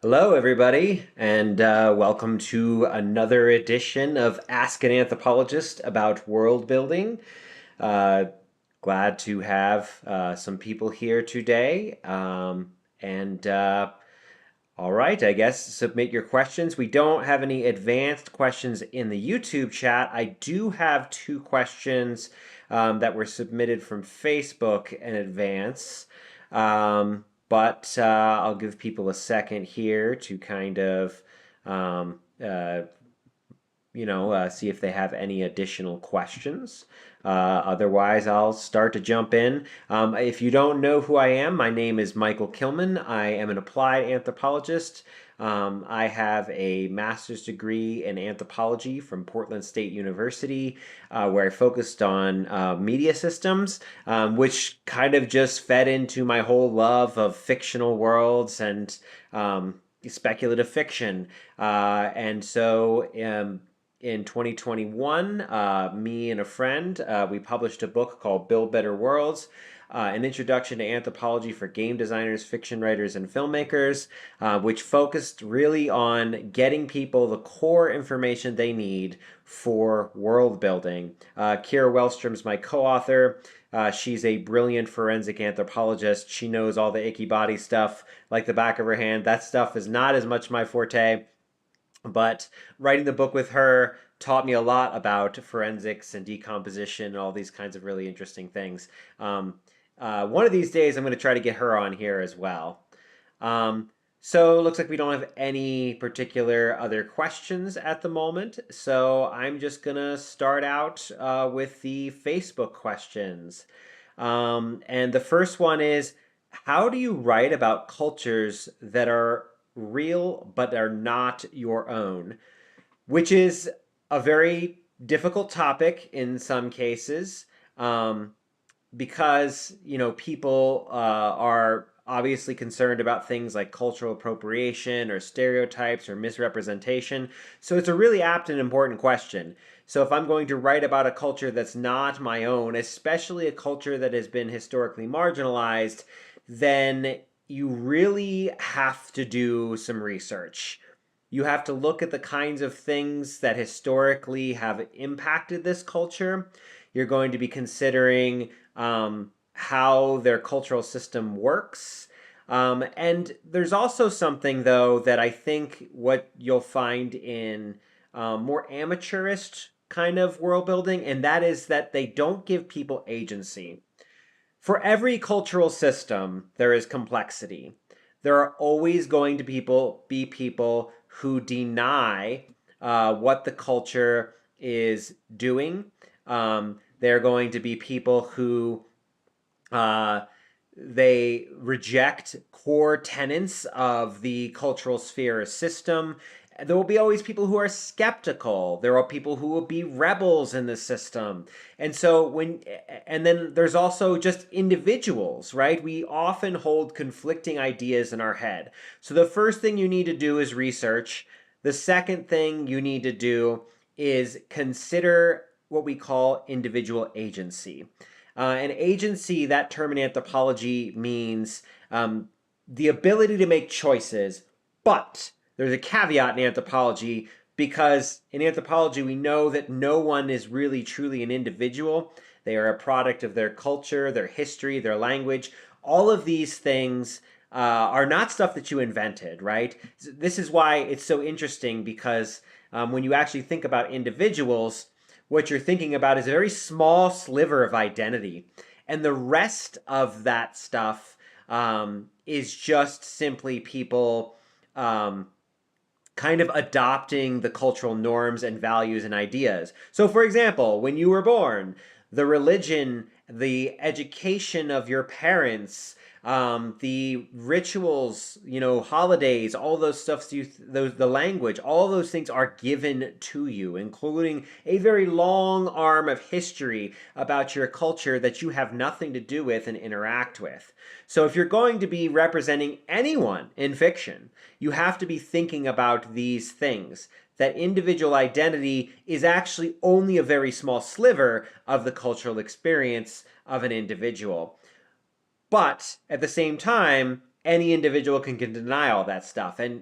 Hello, everybody, and welcome to another edition of Ask an Anthropologist about world building. Uh, Glad to have some people here today. And All right, I guess submit your questions. We don't have any advanced questions in the YouTube chat. I do have two questions that were submitted from Facebook in advance. But I'll give people a second here to kind of um, uh, see if they have any additional questions. Otherwise, I'll start to jump in. If you don't know who I am, my name is Michael Kilman. I am an applied anthropologist. I have a master's degree in anthropology from Portland State University, where I focused on media systems, which kind of just fed into my whole love of fictional worlds and speculative fiction. In 2021, me and a friend, we published a book called Build Better Worlds, an introduction to anthropology for game designers, fiction writers, and filmmakers, which focused really on getting people the core information they need for world building. Kira Wellstrom's my co-author. She's a brilliant forensic anthropologist. She knows all the icky body stuff like the back of her hand. That stuff is not as much my forte. But writing the book with her taught me a lot about forensics and decomposition and all these kinds of really interesting things. One of these days, I'm going to try to get her on here as well. So it looks like we don't have any particular other questions at the moment. So I'm just going to start out with the Facebook questions. And the first one is, how do you write about cultures that are real but are not your own? Which is a very difficult topic in some cases, because people are obviously concerned about things like cultural appropriation or stereotypes or misrepresentation. So it's a really apt and important question. So if I'm going to write about a culture that's not my own, especially a culture that has been historically marginalized, then you really have to do some research. You have to look at the kinds of things that historically have impacted this culture. You're going to be considering how their cultural system works. And there's also something, though, that I think what you'll find in more amateurist kind of world building, and that is that they don't give people agency. For every cultural system, there is complexity. There are always going to be people who deny what the culture is doing. There are going to be people who they reject core tenets of the cultural sphere or system. There will be always people who are skeptical. There are people who will be rebels in the system. And then there's also just individuals, right? We often hold conflicting ideas in our head. So the first thing you need to do is research. The second thing you need to do is consider what we call individual agency. An agency, that term in anthropology means the ability to make choices, but there's a caveat in anthropology, because in anthropology we know that no one is really truly an individual. They are a product of their culture, their history, their language. All of these things are not stuff that you invented, right? This is why it's so interesting, because when you actually think about individuals, what you're thinking about is a very small sliver of identity. And the rest of that stuff is just simply people kind of adopting the cultural norms and values and ideas. So, for example, when you were born, the religion, the education of your parents, the rituals, holidays, all those stuff, the language, all those things are given to you, including a very long arm of history about your culture that you have nothing to do with and interact with. So if you're going to be representing anyone in fiction, you have to be thinking about these things. That individual identity is actually only a very small sliver of the cultural experience of an individual. But at the same time, any individual can deny all that stuff. And,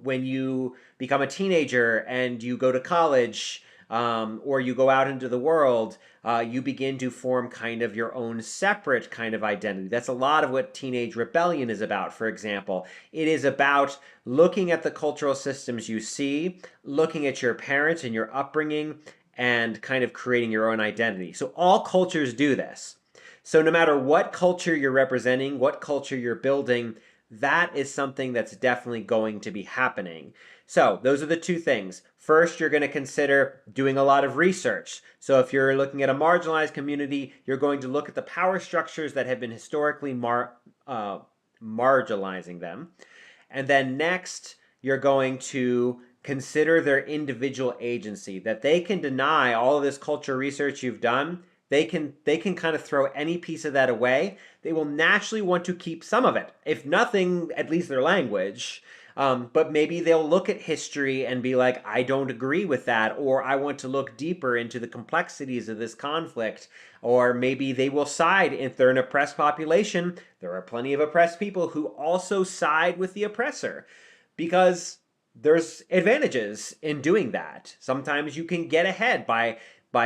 when you become a teenager and you go to college, or you go out into the world, you begin to form kind of your own separate kind of identity. That's a lot of what teenage rebellion is about, for example. It is about looking at the cultural systems you see, looking at your parents and your upbringing, and kind of creating your own identity. So all cultures do this. So no matter what culture you're representing, what culture you're building, that is something that's definitely going to be happening. So those are the two things. First, you're going to consider doing a lot of research. So if you're looking at a marginalized community, you're going to look at the power structures that have been historically marginalizing them. And then next, you're going to consider their individual agency, that they can deny all of this culture research you've done. They can kind of throw any piece of that away. They will naturally want to keep some of it, if nothing, at least their language. But maybe they'll look at history and be like, I don't agree with that, or I want to look deeper into the complexities of this conflict. Or maybe they will side, if they're an oppressed population, there are plenty of oppressed people who also side with the oppressor, because there's advantages in doing that. Sometimes you can get ahead by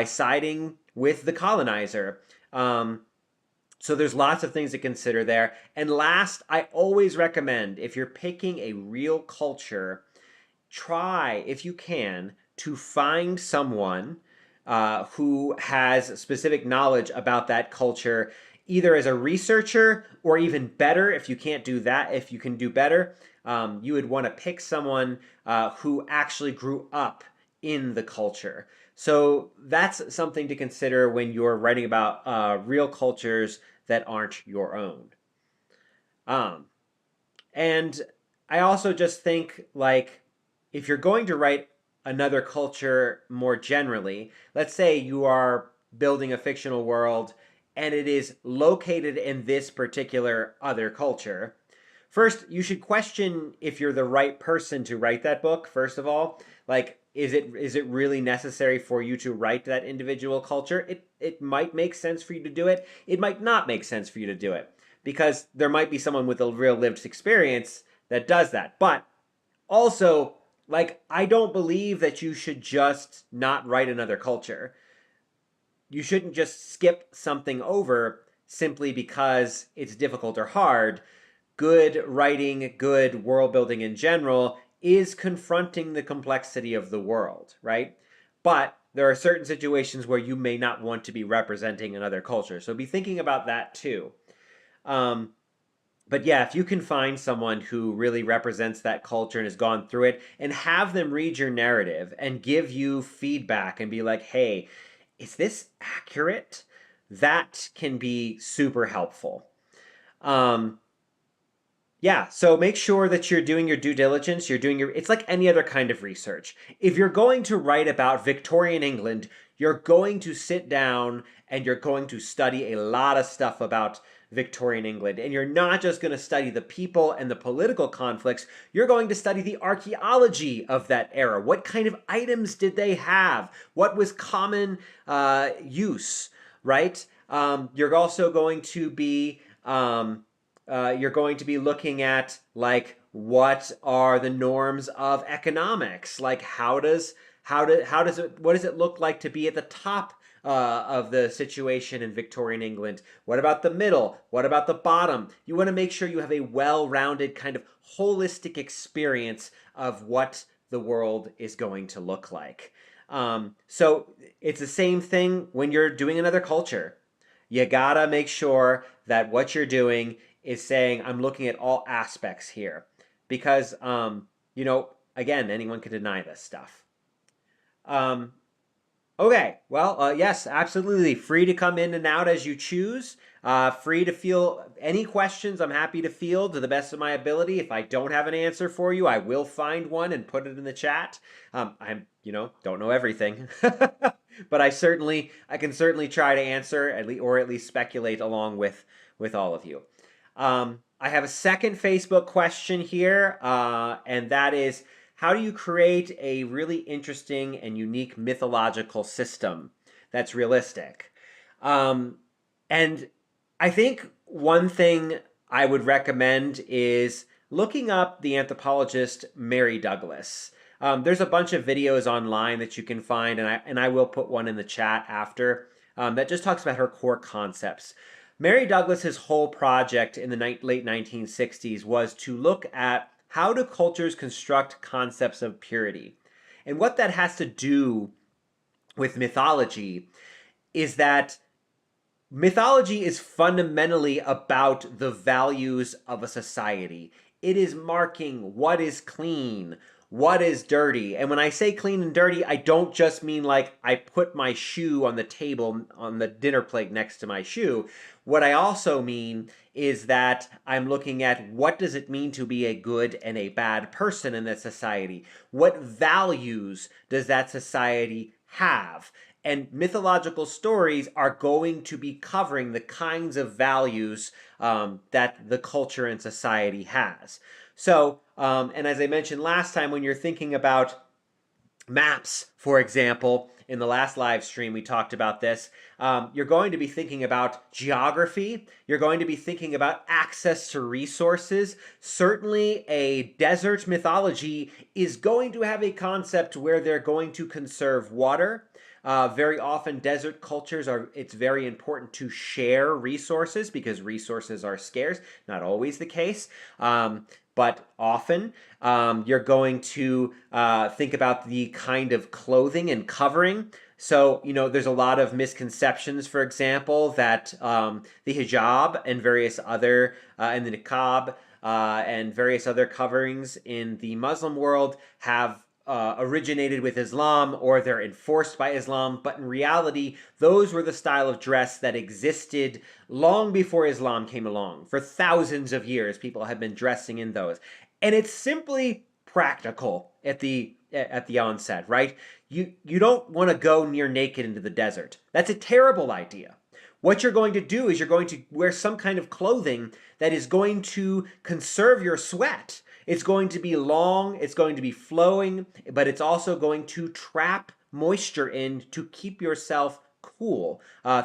siding with the colonizer. So there's lots of things to consider there. And last, I always recommend, if you're picking a real culture, try, if you can, to find someone who has specific knowledge about that culture, either as a researcher, or even better, if you can't do that, if you can do better, you would want to pick someone who actually grew up in the culture. So that's something to consider when you're writing about real cultures that aren't your own. And I also just think, like, if you're going to write another culture more generally, let's say you are building a fictional world and it is located in this particular other culture. First, you should question if you're the right person to write that book, first of all. Like, is it really necessary for you to write that individual culture? It might make sense for you to do it. It might not make sense for you to do it, because there might be someone with a real lived experience that does that. But also, like, I don't believe that you should just not write another culture. You shouldn't just skip something over simply because it's difficult or hard. Good writing, good world building in general is confronting the complexity of the world, right? But there are certain situations where you may not want to be representing another culture. So be thinking about that too. But yeah, if you can find someone who really represents that culture and has gone through it, and have them read your narrative and give you feedback and be like, hey, is this accurate? That can be super helpful. Yeah, so make sure that you're doing your due diligence, it's like any other kind of research. If you're going to write about Victorian England, you're going to sit down and you're going to study a lot of stuff about Victorian England. And you're not just going to study the people and the political conflicts, you're going to study the archaeology of that era. What kind of items did they have? What was common use, right? You're also going to be looking at, like, what are the norms of economics? Like, what does it look like to be at the top of the situation in Victorian England? What about the middle? What about the bottom? You want to make sure you have a well-rounded kind of holistic experience of what the world is going to look like. So it's the same thing when you're doing another culture. You gotta make sure that what you're doing is saying, I'm looking at all aspects here. Because, again, anyone can deny this stuff. Okay, well, yes, absolutely. Free to come in and out as you choose. Free to feel any questions. I'm happy to field to the best of my ability. If I don't have an answer for you, I will find one and put it in the chat. Don't know everything. But I can certainly try to answer, or at least speculate along with all of you. I have a second Facebook question here, and that is, how do you create a really interesting and unique mythological system that's realistic? And I think one thing I would recommend is looking up the anthropologist Mary Douglas. There's a bunch of videos online that you can find, and I will put one in the chat after, that just talks about her core concepts. Mary Douglas's whole project in the late 1960s was to look at how do cultures construct concepts of purity. And what that has to do with mythology is that mythology is fundamentally about the values of a society. It is marking what is clean, what is dirty. And when I say clean and dirty, I don't just mean like I put my shoe on the table on the dinner plate next to my shoe. What I also mean is that I'm looking at what does it mean to be a good and a bad person in that society? What values does that society have? And mythological stories are going to be covering the kinds of values that the culture and society has. So, and as I mentioned last time, when you're thinking about maps, for example, in the last live stream we talked about this, you're going to be thinking about geography, you're going to be thinking about access to resources. Certainly a desert mythology is going to have a concept where they're going to conserve water. Very often desert cultures it's very important to share resources because resources are scarce. Not always the case, but often. You're going to think about the kind of clothing and covering. So, there's a lot of misconceptions, for example, that the hijab and various other, and the niqab, and various other coverings in the Muslim world have originated with Islam, or they're enforced by Islam, but in reality, those were the style of dress that existed long before Islam came along. For thousands of years, people have been dressing in those. And it's simply practical at the onset, right? You don't want to go near naked into the desert. That's a terrible idea. What you're going to do is you're going to wear some kind of clothing that is going to conserve your sweat. It's going to be long, it's going to be flowing, but it's also going to trap moisture in to keep yourself cool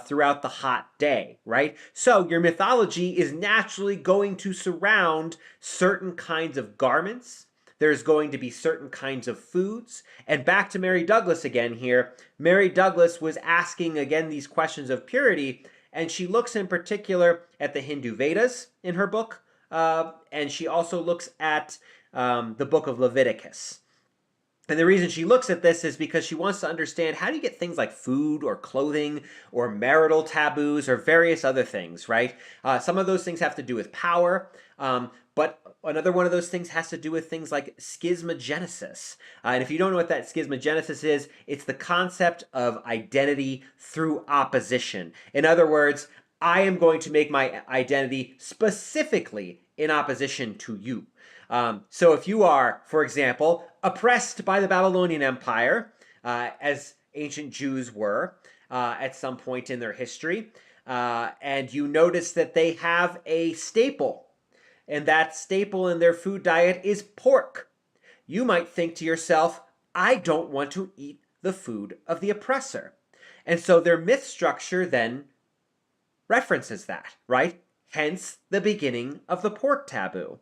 throughout the hot day, right? So your mythology is naturally going to surround certain kinds of garments. There's going to be certain kinds of foods. And back to Mary Douglas again here. Mary Douglas was asking again these questions of purity, and she looks in particular at the Hindu Vedas in her book. And she also looks at the book of Leviticus. And the reason she looks at this is because she wants to understand how do you get things like food or clothing or marital taboos or various other things, right? Some of those things have to do with power, but another one of those things has to do with things like schismogenesis. And if you don't know what that schismogenesis is, it's the concept of identity through opposition. In other words, I am going to make my identity specifically in opposition to you. So if you are, for example, oppressed by the Babylonian Empire, as ancient Jews were at some point in their history, and you notice that they have a staple, and that staple in their food diet is pork, you might think to yourself, I don't want to eat the food of the oppressor. And so their myth structure then references that, right? Hence the beginning of the pork taboo.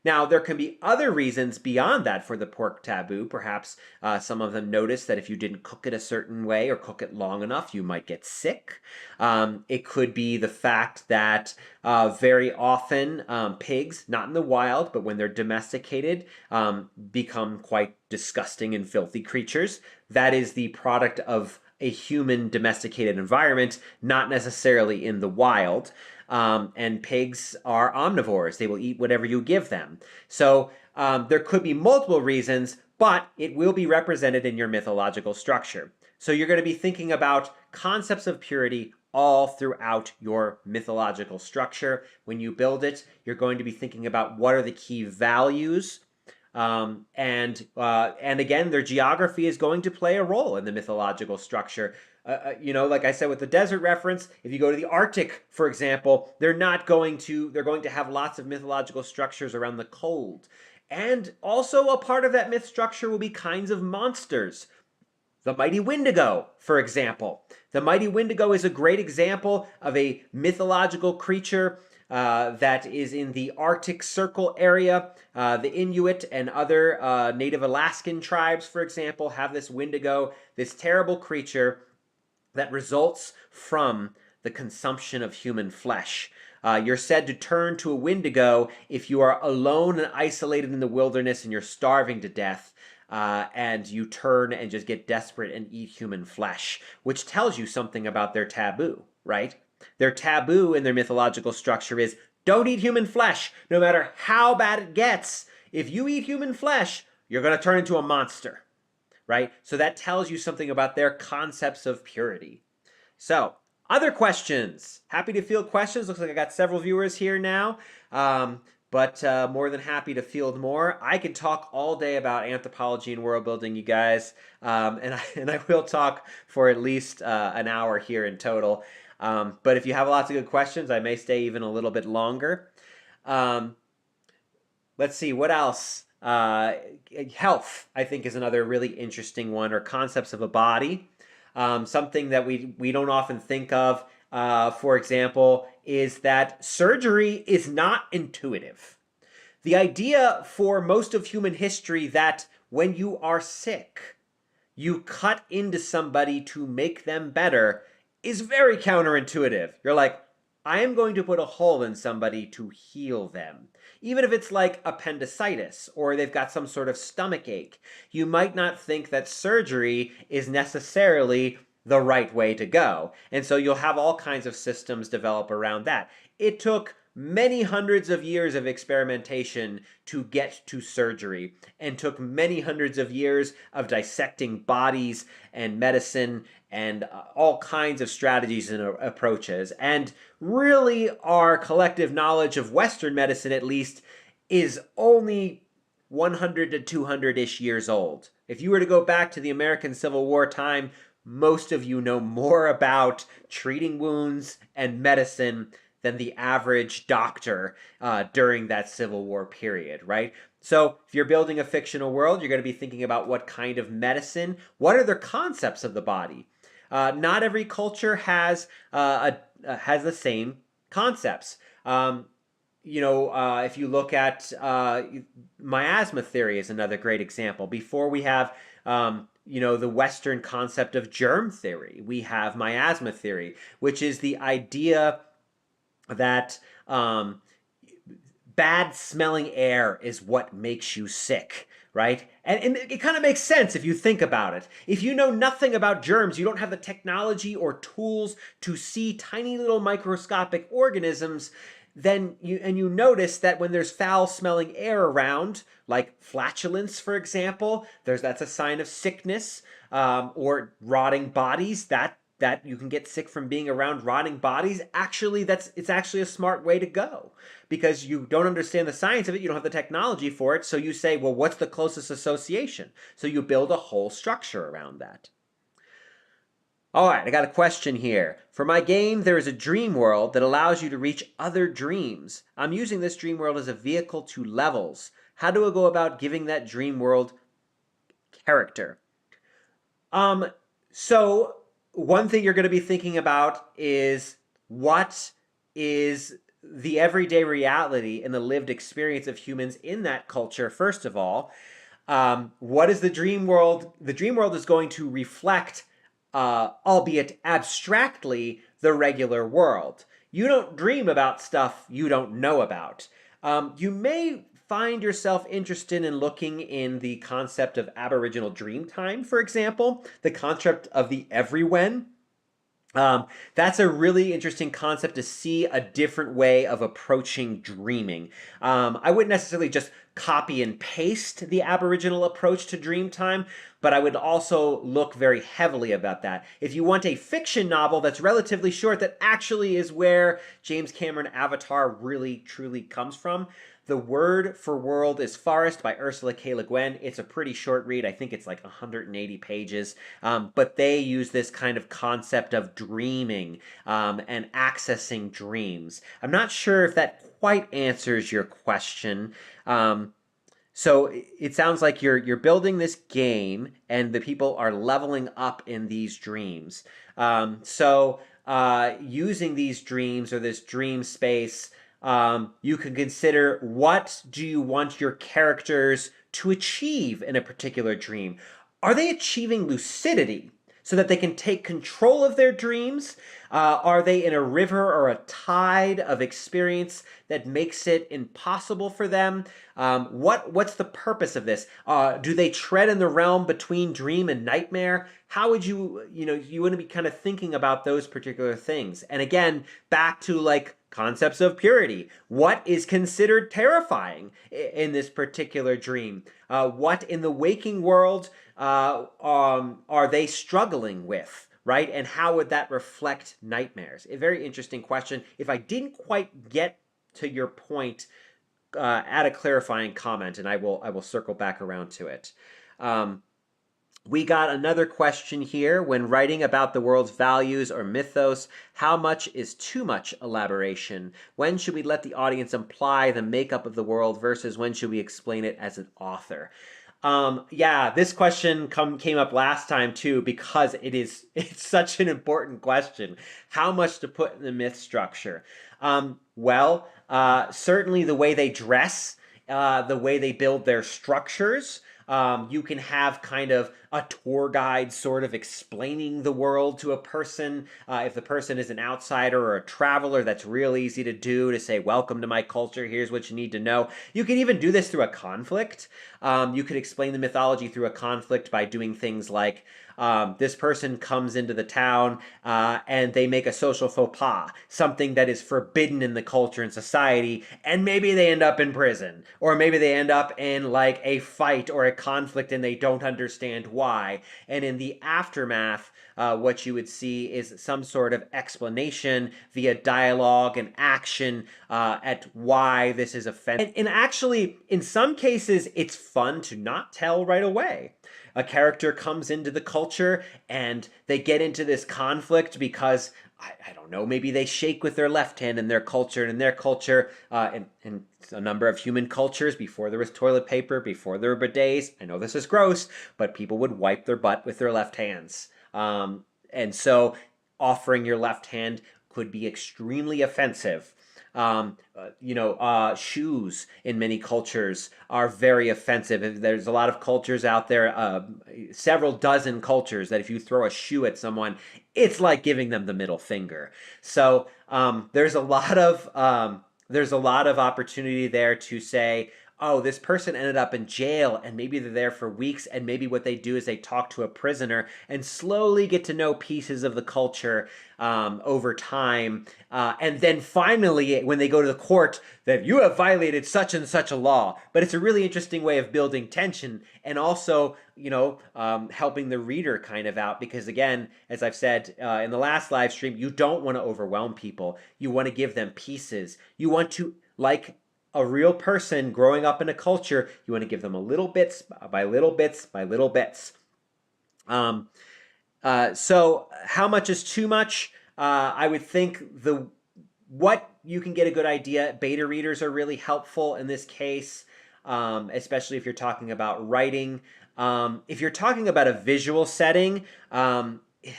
Now, there can be other reasons beyond that for the pork taboo. Perhaps some of them notice that if you didn't cook it a certain way or cook it long enough, you might get sick. It could be the fact that very often pigs, not in the wild, but when they're domesticated, become quite disgusting and filthy creatures. That is the product of a human domesticated environment, not necessarily in the wild. And pigs are omnivores. They will eat whatever you give them. So there could be multiple reasons, but it will be represented in your mythological structure. So you're going to be thinking about concepts of purity all throughout your mythological structure. When you build it, you're going to be thinking about what are the key values. And again, their geography is going to play a role in the mythological structure. Like I said with the desert reference, if you go to the Arctic, for example, they're going to have lots of mythological structures around the cold. And also a part of that myth structure will be kinds of monsters. The mighty Wendigo, for example. The mighty Wendigo is a great example of a mythological creature that is in the Arctic Circle area. The Inuit and other native Alaskan tribes, for example, have this Wendigo, this terrible creature that results from the consumption of human flesh. You're said to turn to a Wendigo if you are alone and isolated in the wilderness and you're starving to death. And you turn and just get desperate and eat human flesh, which tells you something about their taboo, right? Their taboo in their mythological structure is don't eat human flesh, no matter how bad it gets. If you eat human flesh, you're going to turn into a monster, right? So that tells you something about their concepts of purity. So, other questions? Happy to field questions. Looks like I got several viewers here now. But more than happy to field more. I can talk all day about anthropology and world building, you guys, and I will talk for at least an hour here in total. But if you have lots of good questions, I may stay even a little bit longer. Let's see, what else? Health, I think, is another really interesting one, or concepts of a body. Something that we don't often think of, for example, is that surgery is not intuitive. The idea for most of human history that when you are sick, you cut into somebody to make them better is very counterintuitive. You're like, I am going to put a hole in somebody to heal them. Even if it's like appendicitis or they've got some sort of stomach ache, you might not think that surgery is necessarily the right way to go. And so you'll have all kinds of systems develop around that. It took many hundreds of years of experimentation to get to surgery, and took many hundreds of years of dissecting bodies and medicine and all kinds of strategies and approaches. And really, our collective knowledge of Western medicine, at least, is only 100 to 200-ish years old. If you were to go back to the American Civil War time, most of you know more about treating wounds and medicine than the average doctor during that Civil War period, right? So if you're building a fictional world, you're going to be thinking about what kind of medicine, what are the concepts of the body. Not every culture has the same concepts. If you look at miasma theory is another great example. Before we have the Western concept of germ theory, we have miasma theory, which is the idea that bad smelling air is what makes you sick, right? And it kind of makes sense if you think about it. If you know nothing about germs, you don't have the technology or tools to see tiny little microscopic organisms, then you notice that when there's foul smelling air around, like flatulence, for example, that's a sign of sickness, or rotting bodies, that you can get sick from being around rotting bodies. Actually, it's actually a smart way to go, because you don't understand the science of it, you don't have the technology for it, so you say, well, what's the closest association? So you build a whole structure around that. All right, I got a question here. For my game, there is a dream world that allows you to reach other dreams. I'm using this dream world as a vehicle to levels. How do I go about giving that dream world character? So one thing you're going to be thinking about is, what is the everyday reality and the lived experience of humans in that culture, first of all. What is the dream world? The dream world is going to reflect, albeit abstractly, the regular world. You don't dream about stuff you don't know about. You may find yourself interested in looking in the concept of Aboriginal Dreamtime, for example, the concept of the everywhen. That's a really interesting concept to see a different way of approaching dreaming. I wouldn't necessarily just copy and paste the Aboriginal approach to Dreamtime, but I would also look very heavily about that. If you want a fiction novel that's relatively short, that actually is where James Cameron Avatar really truly comes from, The Word for World is Forest by Ursula K. Le Guin. It's a pretty short read. I think it's like 180 pages. But they use this kind of concept of dreaming and accessing dreams. I'm not sure if that quite answers your question. So it sounds like you're building this game and the people are leveling up in these dreams. Using these dreams or this dream space You can consider, what do you want your characters to achieve in a particular dream? Are they achieving lucidity so that they can take control of their dreams? Are they in a river or a tide of experience that makes it impossible for them? What's the purpose of this? Do they tread in the realm between dream and nightmare? How would you want to be kind of thinking about those particular things? And again, back to like concepts of purity. What is considered terrifying in this particular dream? What in the waking world are they struggling with? Right? And how would that reflect nightmares? A very interesting question. If I didn't quite get to your point, add a clarifying comment, and I will circle back around to it. We got another question here. When writing about the world's values or mythos, how much is too much elaboration? When should we let the audience imply the makeup of the world versus when should we explain it as an author? Yeah, this question came up last time too, because it's such an important question. How much to put in the myth structure? Certainly the way they dress, the way they build their structures. You can have kind of a tour guide sort of explaining the world to a person. If the person is an outsider or a traveler, that's real easy to do, to say, welcome to my culture, here's what you need to know. You can even do this through a conflict. You could explain the mythology through a conflict by doing things like, this person comes into the town and they make a social faux pas, something that is forbidden in the culture and society, and maybe they end up in prison, or maybe they end up in like a fight or a conflict and they don't understand why. And in the aftermath, what you would see is some sort of explanation via dialogue and action at why this is offensive. And actually, in some cases, it's fun to not tell right away. A character comes into the culture and they get into this conflict because, I don't know, maybe they shake with their left hand in their culture, and in their culture, in a number of human cultures, before there was toilet paper, before there were bidets, I know this is gross, but people would wipe their butt with their left hands. And so offering your left hand could be extremely offensive. Shoes in many cultures are very offensive. There's a lot of cultures out there, several dozen cultures, that if you throw a shoe at someone, it's like giving them the middle finger. So there's a lot of opportunity there to say, oh, this person ended up in jail, and maybe they're there for weeks, and maybe what they do is they talk to a prisoner and slowly get to know pieces of the culture over time. And then finally, when they go to the court, that you have violated such and such a law. But it's a really interesting way of building tension, and also, helping the reader kind of out, because again, as I've said in the last live stream, you don't want to overwhelm people. You want to give them pieces. You want to, like a real person growing up in a culture, you want to give them a little bits by little bits by little bits. So how much is too much? I would think what you can get a good idea. Beta readers are really helpful in this case, especially if you're talking about writing. If you're talking about a visual setting,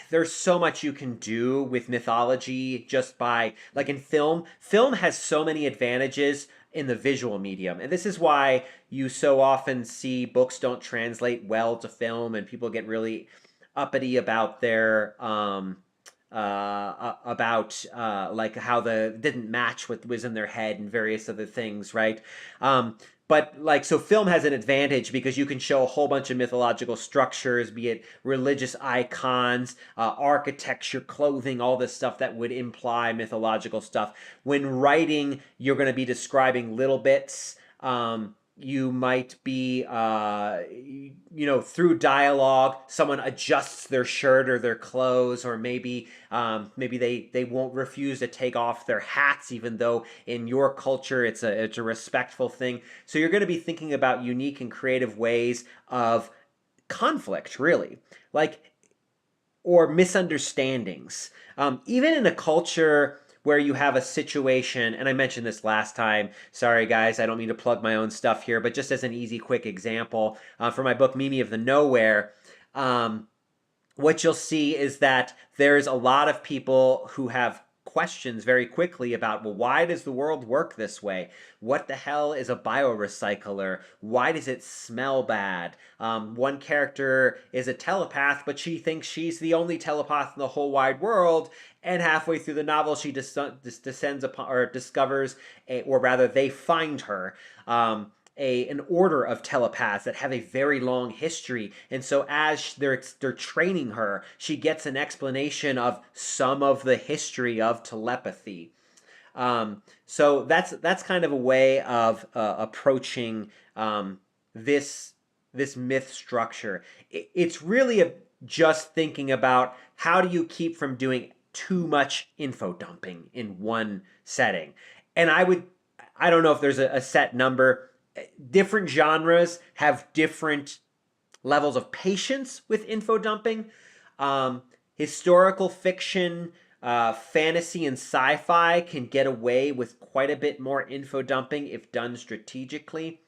there's so much you can do with mythology just by, like in film. Film has so many advantages in the visual medium. And this is why you so often see books don't translate well to film, and people get really uppity about their like how didn't match what was in their head and various other things, right? But like, so film has an advantage because you can show a whole bunch of mythological structures, be it religious icons, architecture, clothing, all this stuff that would imply mythological stuff. When writing, you're going to be describing little bits. You might be, through dialogue, someone adjusts their shirt or their clothes, or maybe they won't refuse to take off their hats, even though in your culture it's a respectful thing. So you're going to be thinking about unique and creative ways of conflict, really, or misunderstandings. Even in a culture where you have a situation, and I mentioned this last time, sorry guys, I don't mean to plug my own stuff here, but just as an easy, quick example, for my book, Mimi of the Nowhere, what you'll see is that there's a lot of people who have questions very quickly about, well, why does the world work this way? What the hell is a biorecycler? Why does it smell bad? One character is a telepath, but she thinks she's the only telepath in the whole wide world. And halfway through the novel, she descends upon, or discovers, or rather, they find her. An order of telepaths that have a very long history, and so as they're training her, she gets an explanation of some of the history of telepathy. So that's kind of a way of approaching this myth structure. It's really just thinking about how do you keep from doing too much info dumping in one setting. And I don't know if there's a set number. Different genres have different levels of patience with info dumping. Historical fiction, fantasy, and sci-fi can get away with quite a bit more info dumping if done strategically.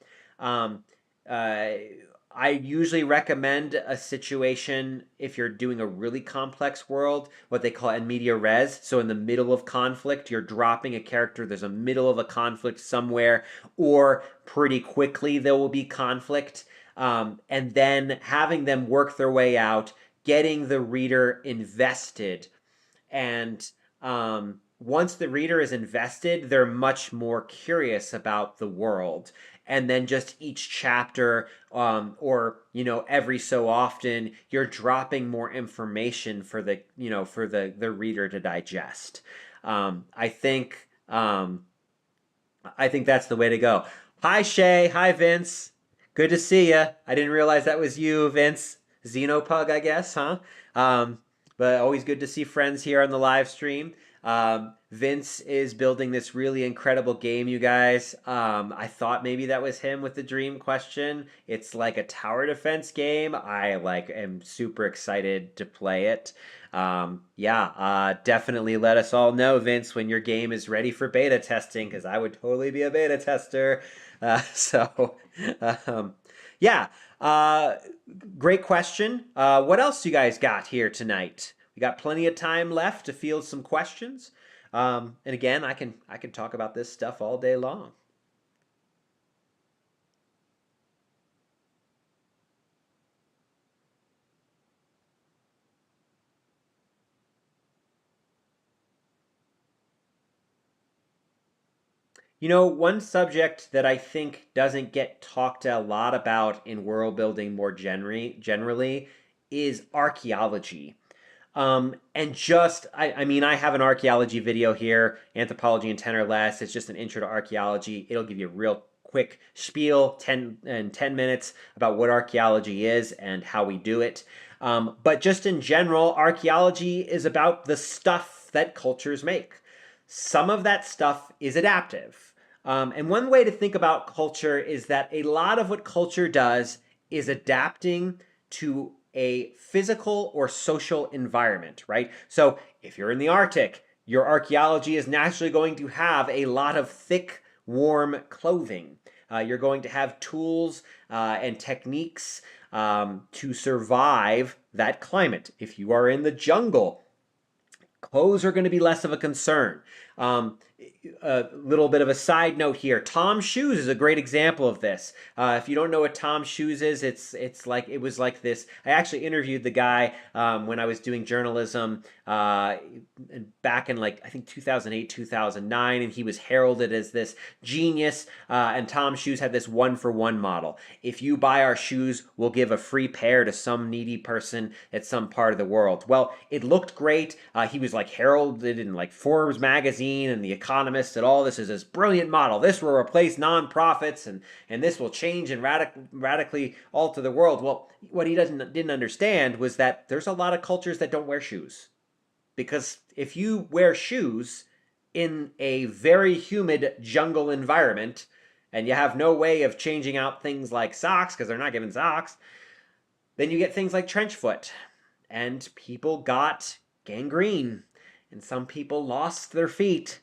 I usually recommend a situation if you're doing a really complex world, what they call in media res. So in the middle of conflict, you're dropping a character, there's a middle of a conflict somewhere, or pretty quickly there will be conflict, and then having them work their way out, getting the reader invested. And once the reader is invested, they're much more curious about the world. And then just each chapter, or every so often, you're dropping more information for the reader to digest. I think that's the way to go. Hi Shay, hi Vince, good to see you. I didn't realize that was you, Vince. Xenopug, I guess, huh? But always good to see friends here on the live stream. Vince is building this really incredible game, you guys. I thought maybe that was him with the dream question. It's like a tower defense game. I am super excited to play it. Definitely let us all know, Vince, when your game is ready for beta testing, because I would totally be a beta tester. Great question. What else you guys got here tonight? We got plenty of time left to field some questions. And again, I can talk about this stuff all day long. One subject that I think doesn't get talked a lot about in world building more generally is archaeology. And just, I have an archaeology video here, Anthropology in 10 or less. It's just an intro to archaeology. It'll give you a real quick spiel, 10 minutes, about what archaeology is and how we do it. But just in general, archaeology is about the stuff that cultures make. Some of that stuff is adaptive. And one way to think about culture is that a lot of what culture does is adapting to a physical or social environment, right? So if you're in the Arctic, your archaeology is naturally going to have a lot of thick, warm clothing. You're going to have tools and techniques to survive that climate. If you are in the jungle, clothes are going to be less of a concern. A little bit of a side note here. Tom's shoes is a great example of this. If you don't know what Tom's shoes is, it was like this. I actually interviewed the guy when I was doing journalism back in I think 2008, 2009, and he was heralded as this genius. And Tom's shoes had this 1-for-1 model. If you buy our shoes, we'll give a free pair to some needy person at some part of the world. Well, it looked great. He was heralded in Forbes magazine and The Economist and all. This is this brilliant model. This will replace nonprofits and this will change and radically alter the world. Well, what he didn't understand was that there's a lot of cultures that don't wear shoes. Because if you wear shoes in a very humid jungle environment and you have no way of changing out things like socks because they're not given socks, then you get things like trench foot. And people got gangrene. And some people lost their feet.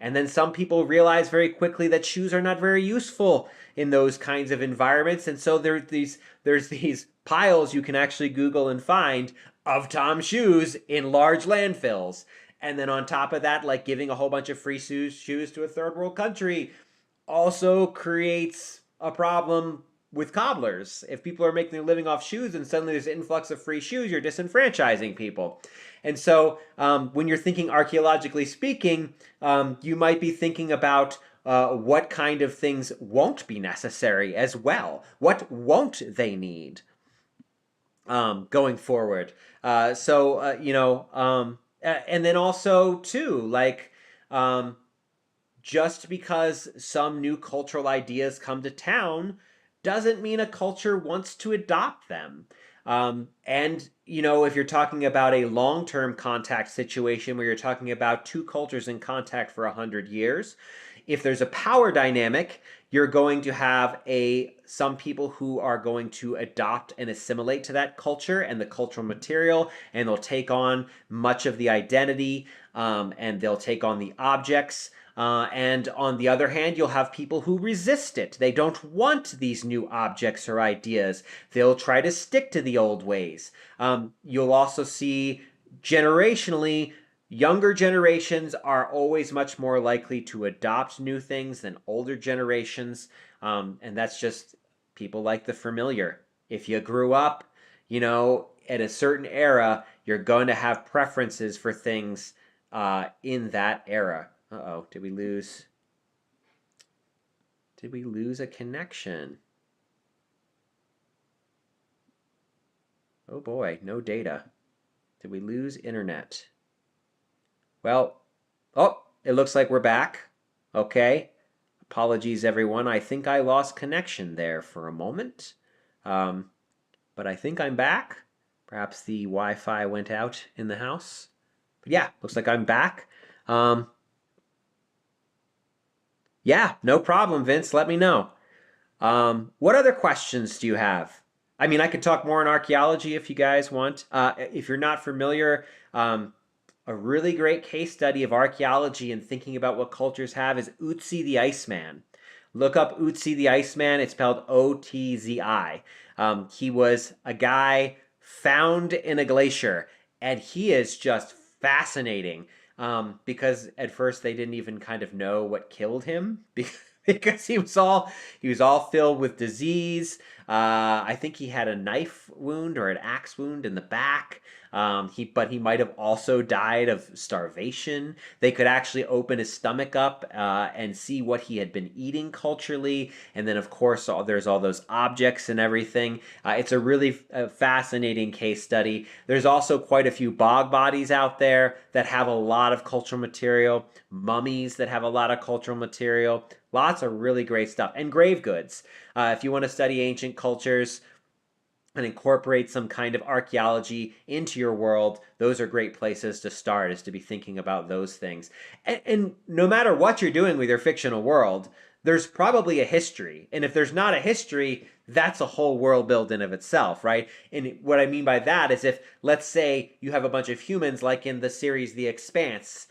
And then some people realized very quickly that shoes are not very useful in those kinds of environments. And so there's these piles you can actually Google and find of Tom's shoes in large landfills. And then on top of that, like giving a whole bunch of free shoes to a third world country also creates a problem with cobblers. If people are making their living off shoes and suddenly there's an influx of free shoes, you're disenfranchising people. And so when you're thinking archaeologically speaking, you might be thinking about what kind of things won't be necessary as well. What won't they need going forward? And then also too, like just because some new cultural ideas come to town doesn't mean a culture wants to adopt them. And, if you're talking about a long-term contact situation where you're talking about two cultures in contact for 100 years, if there's a power dynamic, you're going to have some people who are going to adopt and assimilate to that culture and the cultural material, and they'll take on much of the identity, and they'll take on the objects. And on the other hand, you'll have people who resist it. They don't want these new objects or ideas. They'll try to stick to the old ways. You'll also see generationally, younger generations are always much more likely to adopt new things than older generations. And that's just people like the familiar. If you grew up, at a certain era, you're going to have preferences for things in that era. Uh-oh, did we lose a connection? Oh boy, no data. Did we lose internet? Well, it looks like we're back. Okay. Apologies, everyone. I think I lost connection there for a moment. But I think I'm back. Perhaps the Wi-Fi went out in the house. But yeah, looks like I'm back. Yeah, no problem, Vince. Let me know. What other questions do you have? I mean, I could talk more on archaeology if you guys want. If you're not familiar, a really great case study of archaeology and thinking about what cultures have is Otzi the Iceman. Look up Otzi the Iceman. It's spelled O-T-Z-I. He was a guy found in a glacier, and he is just fascinating. Because at first they didn't even kind of know what killed him because he was all filled with disease. I think he had a knife wound or an axe wound in the back. But he might have also died of starvation. They could actually open his stomach up and see what he had been eating culturally. And then, of course, there's all those objects and everything. It's a really fascinating case study. There's also quite a few bog bodies out there that have a lot of cultural material, mummies that have a lot of cultural material, lots of really great stuff, and grave goods. If you want to study ancient cultures and incorporate some kind of archaeology into your world, those are great places to start, is to be thinking about those things. And no matter what you're doing with your fictional world, there's probably a history. And if there's not a history, that's a whole world built in of itself, right? And what I mean by that is if, let's say, you have a bunch of humans, like in the series The Expanse,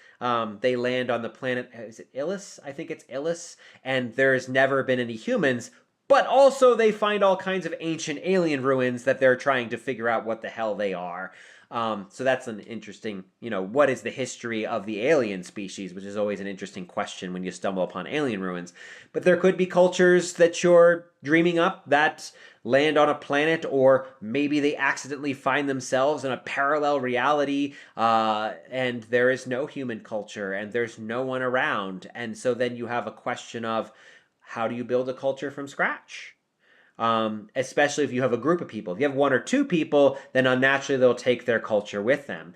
they land on the planet, is it Illis? I think it's Illis. And there's never been any humans, but also they find all kinds of ancient alien ruins that they're trying to figure out what the hell they are. So that's an interesting, what is the history of the alien species, which is always an interesting question when you stumble upon alien ruins. But there could be cultures that you're dreaming up that land on a planet, or maybe they accidentally find themselves in a parallel reality, and there is no human culture and there's no one around. And so then you have a question of, how do you build a culture from scratch? Especially if you have a group of people. If you have one or two people, then unnaturally they'll take their culture with them.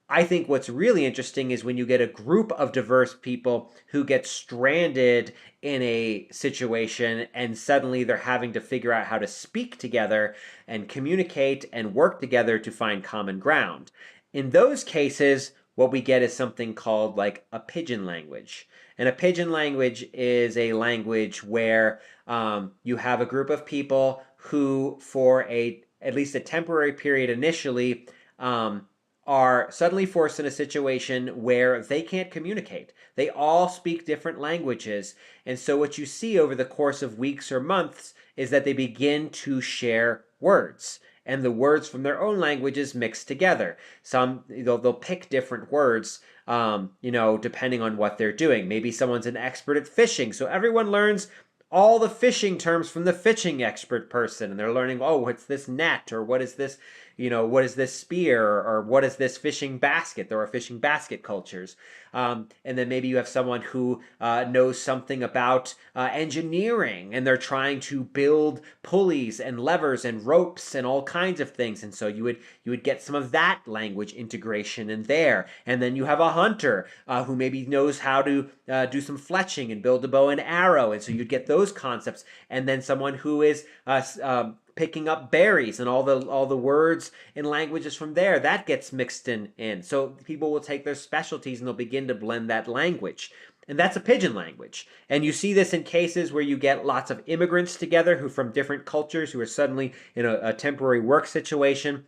I think what's really interesting is when you get a group of diverse people who get stranded in a situation and suddenly they're having to figure out how to speak together and communicate and work together to find common ground. In those cases, what we get is something called like a pidgin language. And a pidgin language is a language where you have a group of people who, for at least a temporary period initially, are suddenly forced in a situation where they can't communicate. They all speak different languages. And so what you see over the course of weeks or months is that they begin to share words. And the words from their own languages mix together. They'll pick different words depending on what they're doing. Maybe someone's an expert at fishing, so everyone learns all the fishing terms from the fishing expert person, and they're learning, oh, what's this net, or what is this, what is this spear, or what is this fishing basket. There are fishing basket cultures. And then maybe you have someone who knows something about engineering, and they're trying to build pulleys and levers and ropes and all kinds of things. And so you would get some of that language integration in there. And then you have a hunter who maybe knows how to do some fletching and build a bow and arrow, and so you'd get those concepts. And then someone who is picking up berries and all the words and languages from there, that gets mixed in. So people will take their specialties and they'll begin to blend that language. And that's a pidgin language. And you see this in cases where you get lots of immigrants together who from different cultures who are suddenly in a temporary work situation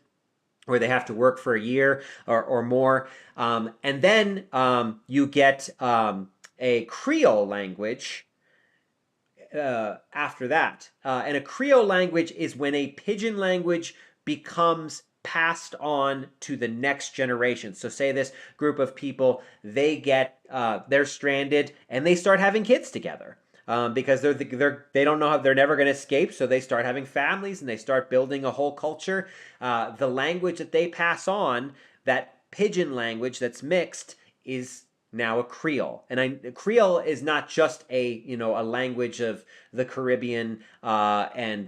where they have to work for a year or more. And then you get a Creole language after that. And a Creole language is when a pidgin language becomes passed on to the next generation. So say this group of people, they're stranded and they start having kids together. Because they don't know how they're never going to escape, so they start having families and they start building a whole culture. The language that they pass on, that pidgin language that's mixed, is now a Creole. And Creole is not just a language of the Caribbean and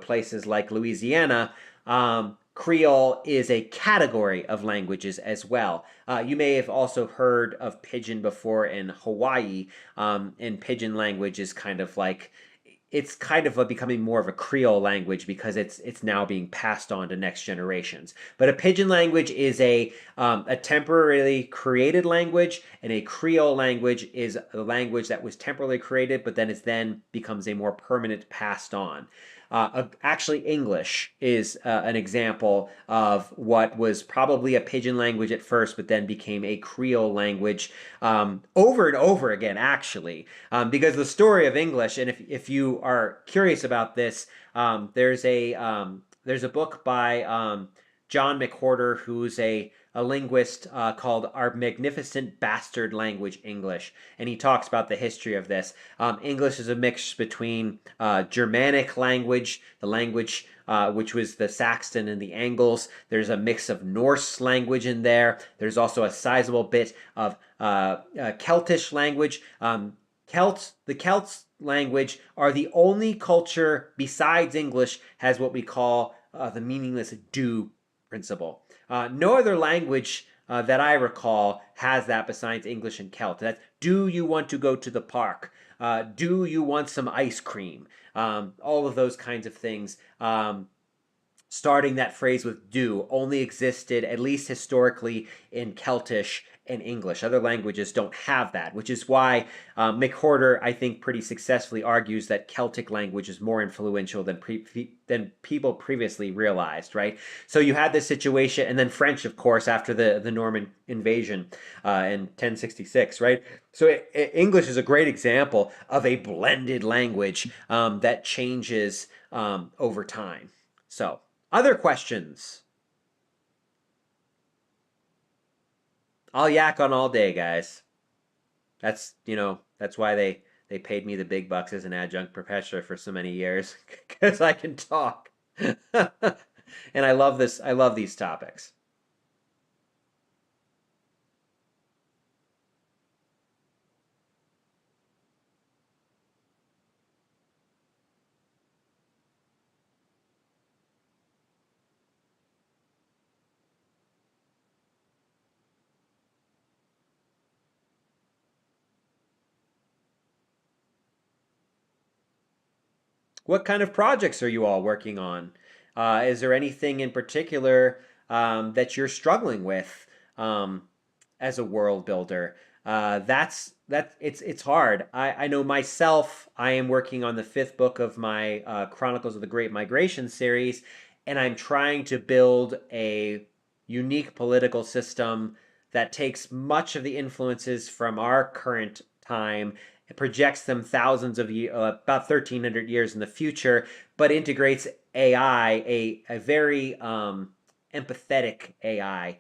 places like Louisiana. Creole is a category of languages as well. You may have also heard of Pidgin before in Hawaii, and Pidgin language is kind of becoming more of a Creole language because it's now being passed on to next generations. But a Pidgin language is a temporarily created language, and a Creole language is a language that was temporarily created, but then becomes a more permanent passed on. Actually, English is an example of what was probably a pidgin language at first, but then became a Creole language over and over again, actually. Because the story of English, and if you are curious about this, there's a book by John McWhorter, who's a linguist called Our Magnificent Bastard Language English. And he talks about the history of this. English is a mix between Germanic language, the language which was the Saxon and the Angles. There's a mix of Norse language in there. There's also a sizable bit of Celtish language. The Celts language are the only culture besides English has what we call the meaningless do principle. No other language that I recall has that besides English and Celt. That's, do you want to go to the park? Do you want some ice cream? All of those kinds of things. Starting that phrase with do only existed, at least historically, in Celtish and English. Other languages don't have that, which is why McWhorter, I think, pretty successfully argues that Celtic language is more influential than people previously realized, right? So you had this situation, and then French, of course, after the Norman invasion in 1066, right? So English is a great example of a blended language that changes over time. So, other questions? I'll yak on all day, guys. That's why they paid me the big bucks as an adjunct professor for so many years, because I can talk. And I love this. I love these topics. What kind of projects are you all working on? Is there anything in particular that you're struggling with as a world builder? It's hard. I know myself. I am working on the fifth book of my Chronicles of the Great Migration series, and I'm trying to build a unique political system that takes much of the influences from our current time, it projects them thousands of years, about 1,300 years in the future, but integrates AI, a very empathetic AI,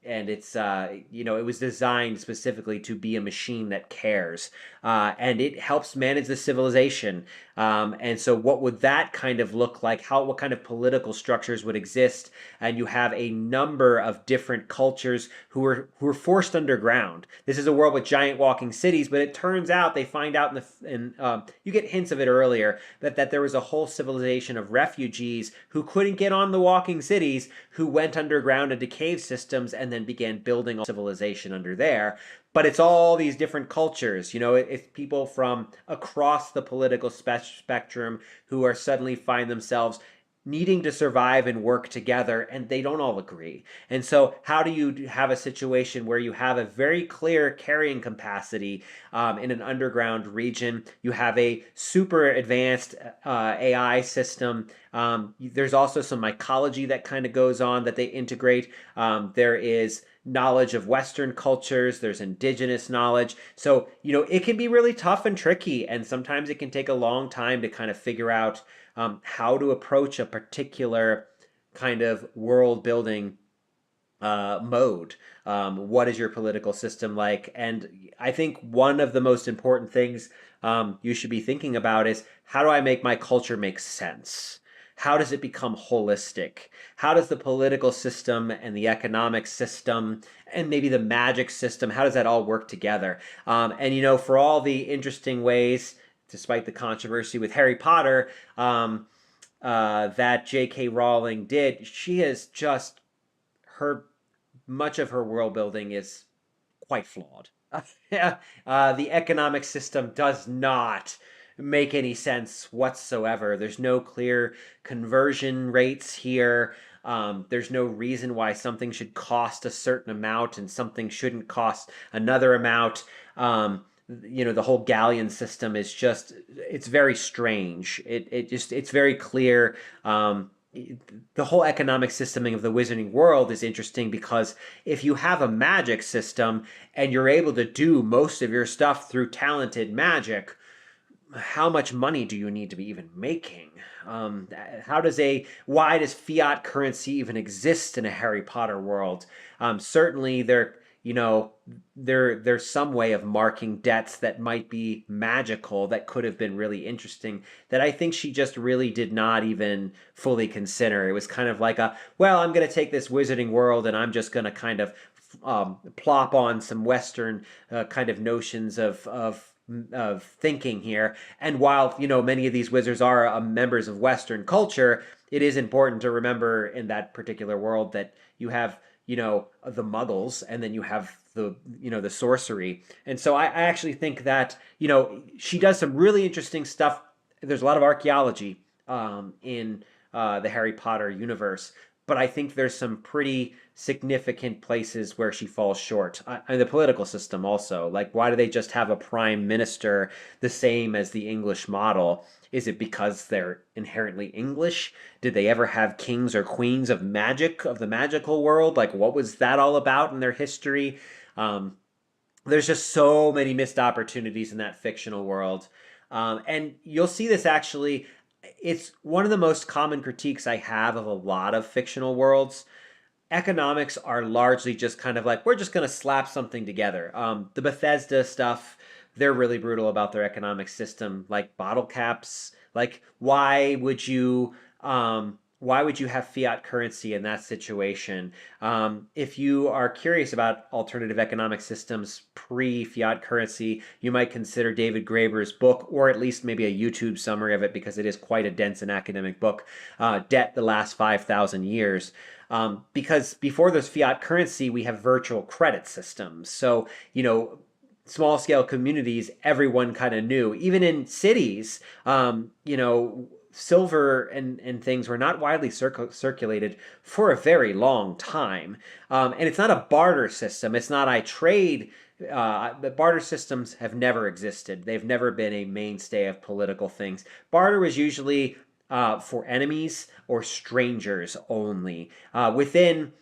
and it's it was designed specifically to be a machine that cares, and it helps manage the civilization. And so, what would that kind of look like? What kind of political structures would exist? And you have a number of different cultures who are forced underground. This is a world with giant walking cities, but it turns out they find out you get hints of it earlier that there was a whole civilization of refugees who couldn't get on the walking cities, who went underground into cave systems and then began building a civilization under there. But it's all these different cultures. It's people from across the political spectrum who are suddenly find themselves needing to survive and work together, and they don't all agree. And so, how do you have a situation where you have a very clear carrying capacity in an underground region? You have a super advanced AI system. There's also some mycology that kind of goes on that they integrate. There is knowledge of Western cultures, there's indigenous knowledge. So, it can be really tough and tricky, and sometimes it can take a long time to kind of figure out how to approach a particular kind of world building mode. What is your political system like? And I think one of the most important things you should be thinking about is, how do I make my culture make sense? How does it become holistic? How does the political system and the economic system and maybe the magic system, how does that all work together? And for all the interesting ways, despite the controversy with Harry Potter, that J.K. Rowling did, she has just much of her world building is quite flawed. The economic system does not make any sense whatsoever. There's no clear conversion rates here. There's no reason why something should cost a certain amount and something shouldn't cost another amount. The whole galleon system is it's very strange. It's very clear. The whole economic systeming of the wizarding world is interesting because if you have a magic system and you're able to do most of your stuff through talented magic, how much money do you need to be even making? Why does fiat currency even exist in a Harry Potter world? Certainly there's some way of marking debts that might be magical that could have been really interesting that I think she just really did not even fully consider. It was kind of like I'm going to take this wizarding world and I'm just going to kind of plop on some Western kind of notions of thinking here. And while many of these wizards are members of Western culture, it is important to remember in that particular world that you have the Muggles, and then you have the sorcery. And so I actually think that she does some really interesting stuff. There's a lot of archaeology in the Harry Potter universe, but I think there's some pretty significant places where she falls short. And the political system also. Like, why do they just have a prime minister the same as the English model? Is it because they're inherently English? Did they ever have kings or queens of magic, of the magical world? Like, what was that all about in their history? There's just so many missed opportunities in that fictional world. And you'll see this actually. It's one of the most common critiques I have of a lot of fictional worlds. Economics are largely just kind of like, we're just going to slap something together. The Bethesda stuff, they're really brutal about their economic system, like bottle caps. Like, why would you have fiat currency in that situation? If you are curious about alternative economic systems pre-fiat currency, you might consider David Graeber's book, or at least maybe a YouTube summary of it, because it is quite a dense and academic book, Debt, the Last 5,000 Years. Because before there's fiat currency, we have virtual credit systems. So, small scale communities, everyone kind of knew. Even in cities, silver and things were not widely circulated for a very long time. And it's not a barter system. It's not I trade. The barter systems have never existed. They've never been a mainstay of political things. Barter was usually for enemies or strangers only. Within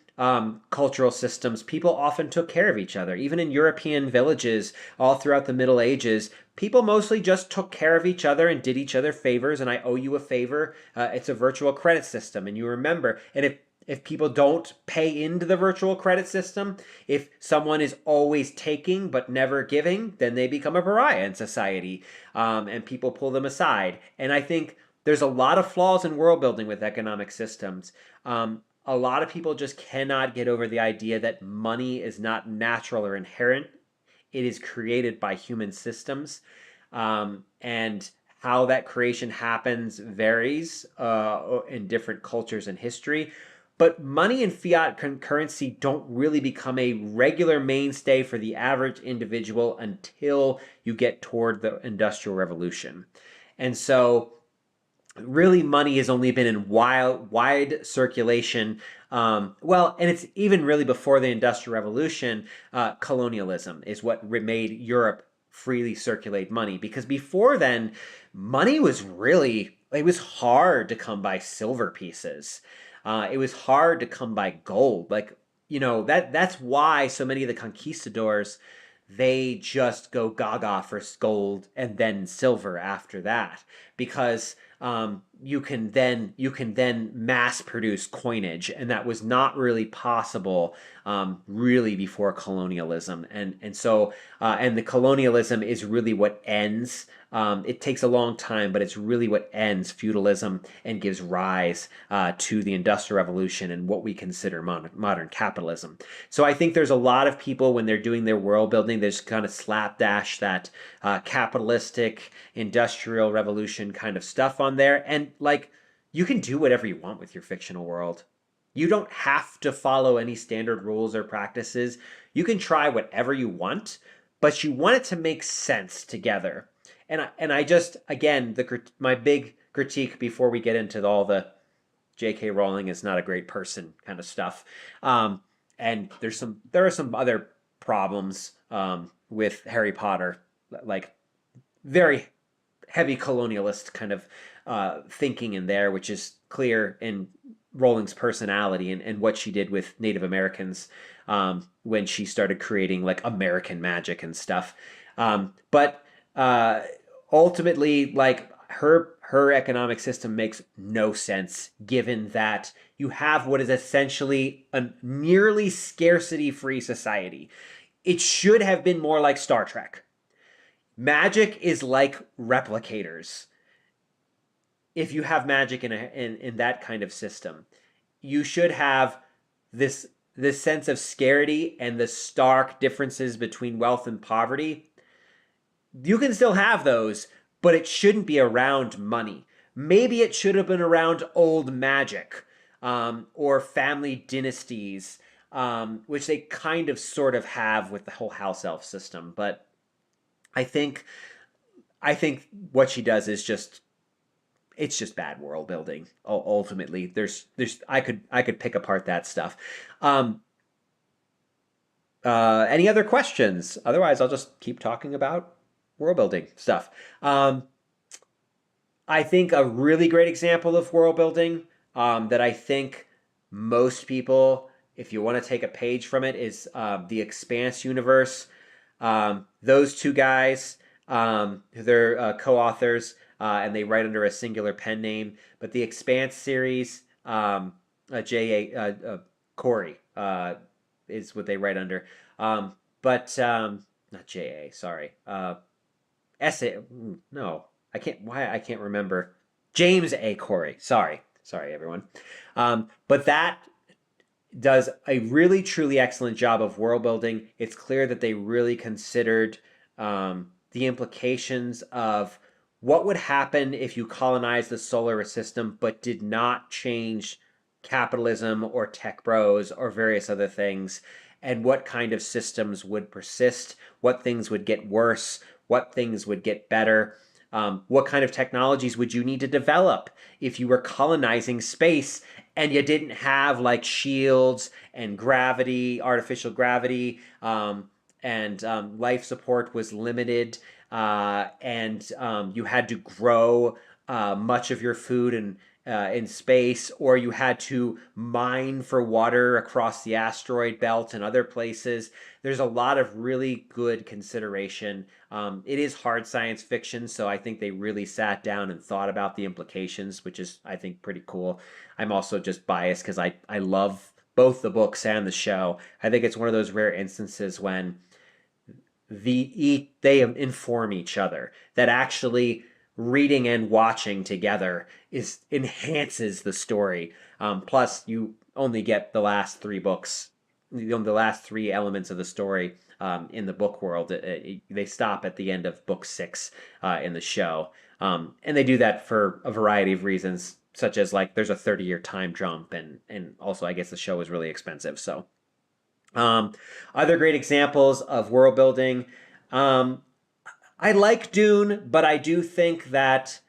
cultural systems, people often took care of each other. Even in European villages, all throughout the Middle Ages, people mostly just took care of each other and did each other favors. And I owe you a favor. It's a virtual credit system, and you remember. And if people don't pay into the virtual credit system, if someone is always taking but never giving, then they become a pariah in society, and people pull them aside. And I think there's a lot of flaws in world building with economic systems. A lot of people just cannot get over the idea that money is not natural or inherent. It is created by human systems. And how that creation happens varies in different cultures and history. But money and fiat currency don't really become a regular mainstay for the average individual until you get toward the Industrial Revolution. And so really money has only been in wide circulation. Well, and it's even really before the Industrial Revolution. Colonialism is what made Europe freely circulate money, because before then, money was really, it was hard to come by silver pieces. It was hard to come by gold. Like, that's why so many of the conquistadors, they just go gaga for gold and then silver after that, because you can then mass produce coinage, and that was not really possible really before colonialism. And the colonialism is really what ends. It takes a long time, but it's really what ends feudalism and gives rise to the Industrial Revolution and what we consider modern capitalism. So I think there's a lot of people, when they're doing their world building, they just kind of slapdash that capitalistic industrial revolution kind of stuff on there. And like, you can do whatever you want with your fictional world. You don't have to follow any standard rules or practices. You can try whatever you want, but you want it to make sense together. And I just, again, my big critique before we get into all the J.K. Rowling is not a great person kind of stuff. And there are some other problems with Harry Potter, like very heavy colonialist kind of thinking in there, which is clear in Rowling's personality and what she did with Native Americans when she started creating like American magic and stuff. But ultimately, like, her economic system makes no sense, given that you have what is essentially a nearly scarcity-free society. It should have been more like Star Trek. Magic is like replicators. If you have magic in that kind of system, you should have this sense of scarcity and the stark differences between wealth and poverty. You can still have those, but it shouldn't be around money. Maybe it should have been around old magic, or family dynasties, which they kind of sort of have with the whole house elf system. But I think what she does is it's just bad world building. Ultimately, I could pick apart that stuff. Any other questions? Otherwise, I'll just keep talking about world building stuff. I think a really great example of world building that I think most people, if you want to take a page from it, is the Expanse universe. Those two guys, they're co-authors, and they write under a singular pen name. But the Expanse series, Corey is what they write under. But not J.A., sorry. S.A. No, I can't. Why I can't remember. James A. Corey. Sorry, everyone. But that does a really truly excellent job of world building. It's clear that they really considered the implications of what would happen if you colonized the solar system but did not change capitalism or tech bros or various other things, and what kind of systems would persist, what things would get worse, what things would get better. What kind of technologies would you need to develop if you were colonizing space and you didn't have like shields and gravity, artificial gravity, and life support was limited, and you had to grow much of your food in space, or you had to mine for water across the asteroid belt and other places. There's a lot of really good consideration. It is hard science fiction, so I think they really sat down and thought about the implications, which is, I think, pretty cool. I'm also just biased because I love both the books and the show. I think it's one of those rare instances when they inform each other, that actually reading and watching together is enhances the story. Plus, you only get the last three books, the last three elements of the story in the book world. They stop at the end of book 6 in the show, and they do that for a variety of reasons, such as like there's a 30-year time jump, and also I guess the show is really expensive, so. Um, Other great examples of world building. Um, I like Dune, but I do think that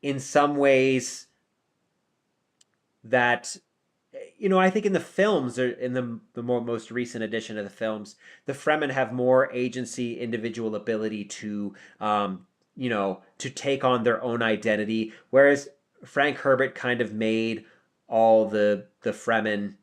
in some ways that I think in the films, or in the most recent edition of the films, the Fremen have more agency, individual ability to to take on their own identity, whereas Frank Herbert kind of made all the Fremen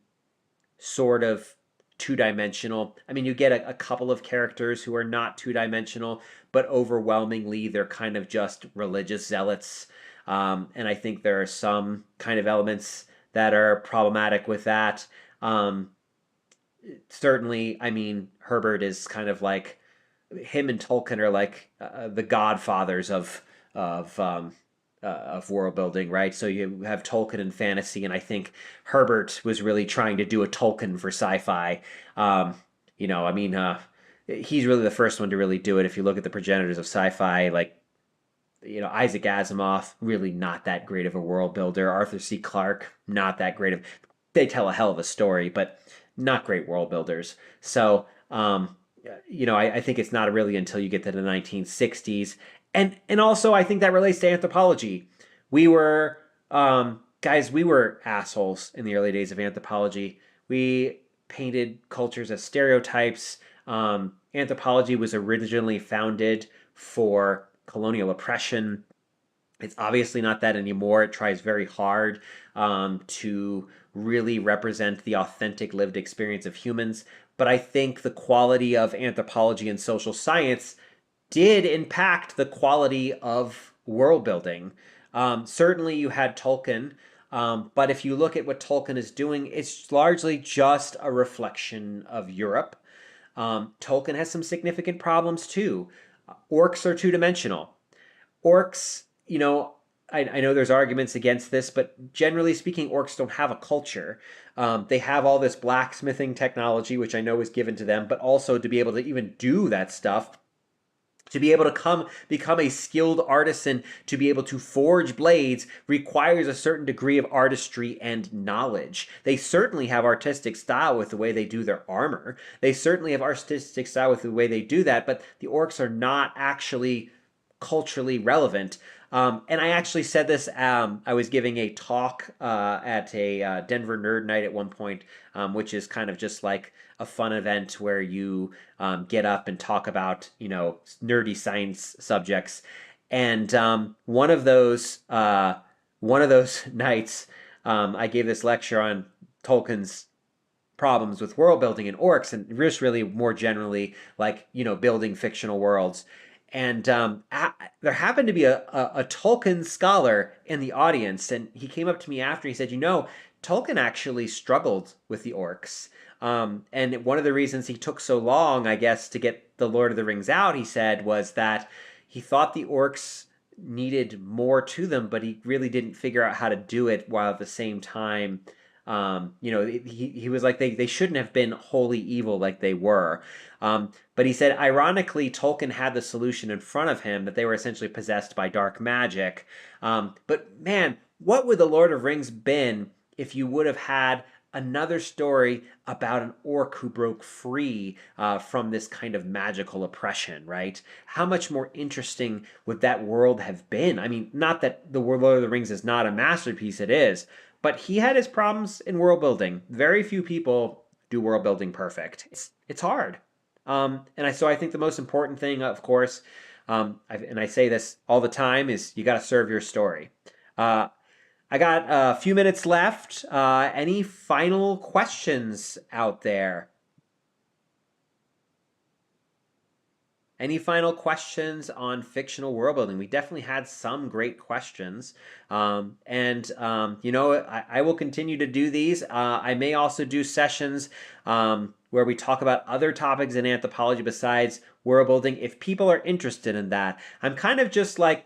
sort of two-dimensional. I mean, you get a couple of characters who are not two-dimensional, but overwhelmingly they're kind of just religious zealots. And I think there are some kind of elements that are problematic with that. Certainly, I mean, Herbert is kind of like him and Tolkien are like the godfathers of world building, right? So you have Tolkien and fantasy, and I think Herbert was really trying to do a Tolkien for sci-fi. I mean, he's really the first one to really do it. If you look at the progenitors of sci-fi, like Isaac Asimov, really not that great of a world builder. Arthur C. Clarke, not that great of. They tell a hell of a story, but not great world builders. So, I think it's not really until you get to the 1960s, and also I think that relates to anthropology. We were guys, we were assholes in the early days of anthropology. We painted cultures as stereotypes. Anthropology was originally founded for colonial oppression. It's obviously not that anymore. It tries very hard to really represent the authentic lived experience of humans. But I think the quality of anthropology and social science did impact the quality of world building. Certainly, you had Tolkien, but if you look at what Tolkien is doing, it's largely just a reflection of Europe. Tolkien has some significant problems too. Orcs are two dimensional. Orcs, I know there's arguments against this, but generally speaking, orcs don't have a culture. They have all this blacksmithing technology, which I know is given to them, but also to be able to even do that stuff, to be able to become a skilled artisan, to be able to forge blades, requires a certain degree of artistry and knowledge. They certainly have artistic style with the way they do their armor. They certainly have artistic style with the way they do that, but the orcs are not actually culturally relevant. And I actually said this. I was giving a talk at a Denver Nerd Night at one point, which is kind of just like a fun event where you get up and talk about nerdy science subjects. And one of those nights, I gave this lecture on Tolkien's problems with world building and orcs, and just really more generally, like building fictional worlds. And there happened to be a Tolkien scholar in the audience, and he came up to me after. He said, Tolkien actually struggled with the orcs. And one of the reasons he took so long, I guess, to get the Lord of the Rings out, he said, was that he thought the orcs needed more to them, but he really didn't figure out how to do it, while at the same time, he was like, they shouldn't have been wholly evil like they were. But he said, ironically, Tolkien had the solution in front of him, that they were essentially possessed by dark magic. But man, what would the Lord of Rings been if you would have had another story about an orc who broke free from this kind of magical oppression, right? How much more interesting would that world have been? I mean, not that the Lord of the Rings is not a masterpiece, it is, but he had his problems in world building. Very few people do world building perfect. It's hard. So I think the most important thing, of course, and I say this all the time, is you got to serve your story. I I got a few minutes left. Any final questions out there? Any final questions on fictional world building? We definitely had some great questions. I will continue to do these. I may also do sessions where we talk about other topics in anthropology besides world building if people are interested in that. I'm kind of just like,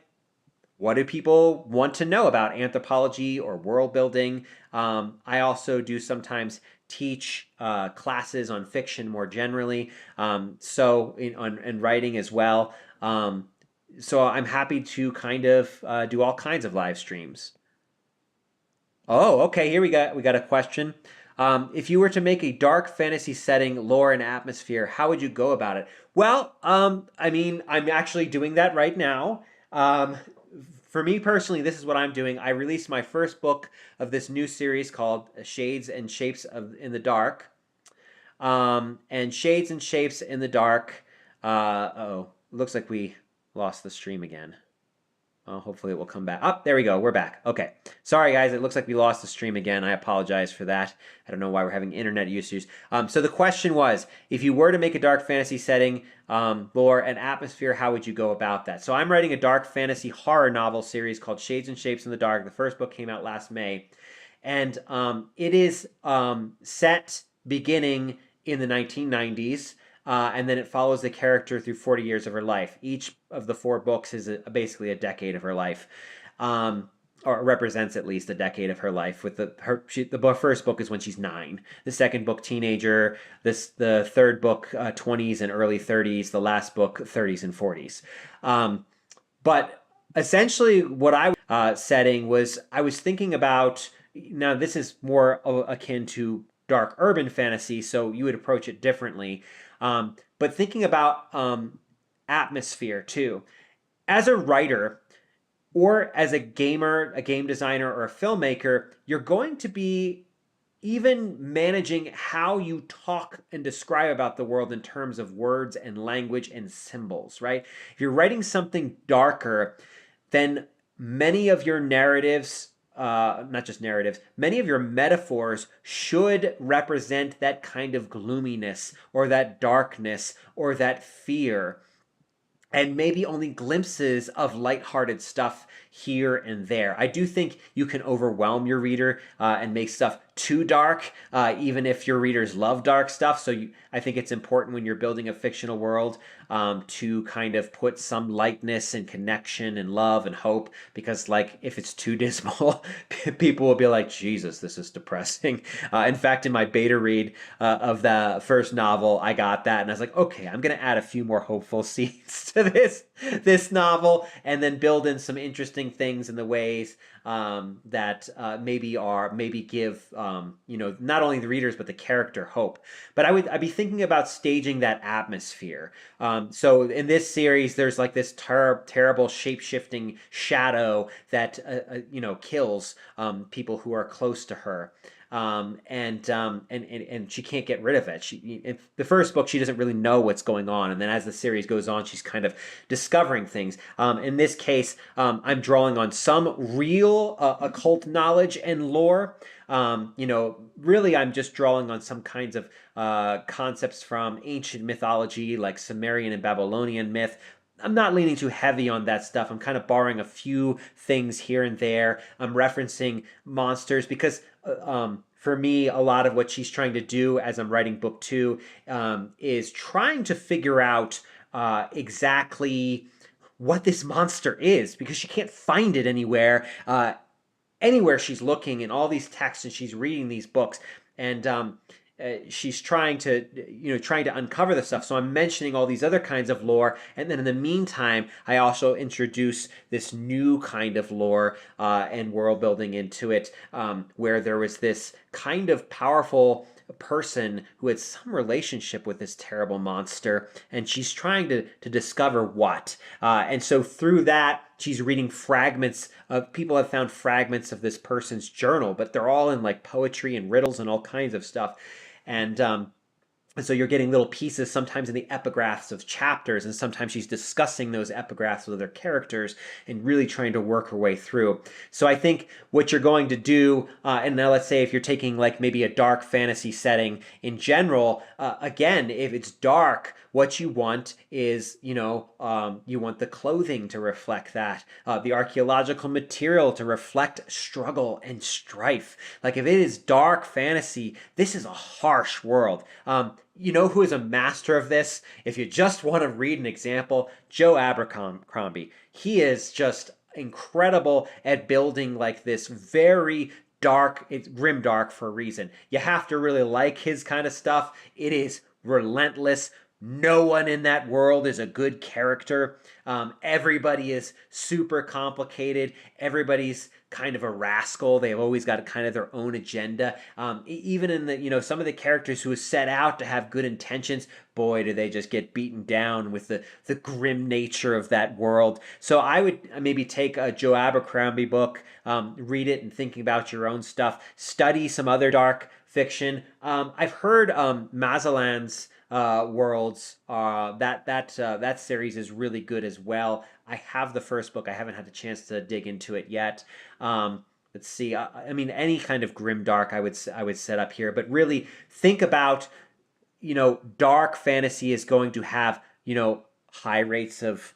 what do people want to know about anthropology or world building? I also do sometimes teach classes on fiction more generally, and writing as well. So I'm happy to kind of do all kinds of live streams. Oh, okay. Here we got a question. If you were to make a dark fantasy setting, lore, and atmosphere, how would you go about it? Well, I mean, I'm actually doing that right now. Um, for me personally, this is what I'm doing. I released my first book of this new series called Shades and Shapes of in the Dark. And Shades and Shapes in the Dark. Oh, looks like we lost the stream again. Hopefully it will come back. Oh, there we go. We're back. Okay. Sorry, guys. It looks like we lost the stream again. I apologize for that. I don't know why we're having internet issues. So the question was, if you were to make a dark fantasy setting, lore, and atmosphere, how would you go about that? So I'm writing a dark fantasy horror novel series called Shades and Shapes in the Dark. The first book came out last May. And it is set beginning in the 1990s. And then it follows the character through 40 years of her life. Each of the 4 books is basically a decade of her life, or represents at least a decade of her life. With the first book is when she's 9. The second book, teenager. The third book, 20s and early 30s. The last book, 30s and 40s. But essentially, what I was setting was I was thinking about. Now, this is more akin to dark urban fantasy, so you would approach it differently. But thinking about atmosphere too. As a writer or as a gamer, a game designer, or a filmmaker, you're going to be even managing how you talk and describe about the world in terms of words and language and symbols, right? If you're writing something darker, then many of your narratives, not just narratives, many of your metaphors should represent that kind of gloominess or that darkness or that fear, and maybe only glimpses of lighthearted stuff here and there. I do think you can overwhelm your reader and make stuff too dark, even if your readers love dark stuff. So I think it's important when you're building a fictional world to kind of put some lightness and connection and love and hope, because like if it's too dismal, people will be like, Jesus, this is depressing. In fact, in my beta read of the first novel, I got that and I was like, okay, I'm going to add a few more hopeful scenes to this novel, and then build in some interesting things in the ways that maybe give not only the readers but the character hope. But I'd be thinking about staging that atmosphere. So in this series, there's like this terrible shape-shifting shadow that kills people who are close to her. And she can't get rid of it. In the first book, she doesn't really know what's going on, and then as the series goes on, she's kind of discovering things. In this case, I'm drawing on some real occult knowledge and lore. Really, I'm just drawing on some kinds of concepts from ancient mythology, like Sumerian and Babylonian myth. I'm not leaning too heavy on that stuff. I'm kind of borrowing a few things here and there. I'm referencing monsters because for me, a lot of what she's trying to do as I'm writing book 2 is trying to figure out exactly what this monster is, because she can't find it anywhere. Anywhere she's looking in all these texts and she's reading these books, and she's trying to uncover the stuff. So I'm mentioning all these other kinds of lore, and then in the meantime, I also introduce this new kind of lore and world building into it, where there was this kind of powerful person who had some relationship with this terrible monster, and she's trying to discover what. And so through that, she's reading fragments of, people have found fragments of this person's journal, but they're all in like poetry and riddles and all kinds of stuff. And And so you're getting little pieces sometimes in the epigraphs of chapters, and sometimes she's discussing those epigraphs with other characters and really trying to work her way through. So I think what you're going to do, and now let's say if you're taking like maybe a dark fantasy setting in general, again, if it's dark, what you want is, you want the clothing to reflect that, the archaeological material to reflect struggle and strife. Like if it is dark fantasy, this is a harsh world. You know who is a master of this? If you just want to read an example, Joe Abercrombie. He is just incredible at building like this very dark, it's grim dark for a reason. You have to really like his kind of stuff. It is relentless. No one in that world is a good character. Everybody is super complicated. Everybody's kind of a rascal. They've always got kind of their own agenda. Even in the, some of the characters who set out to have good intentions, boy, do they just get beaten down with the grim nature of that world. So I would maybe take a Joe Abercrombie book, read it and thinking about your own stuff, study some other dark fiction. I've heard Mazalan's worlds. That series is really good as well. I have the first book. I haven't had a chance to dig into it yet. Let's see. I mean, any kind of grim dark I would set up here, but really think about, dark fantasy is going to have, high rates of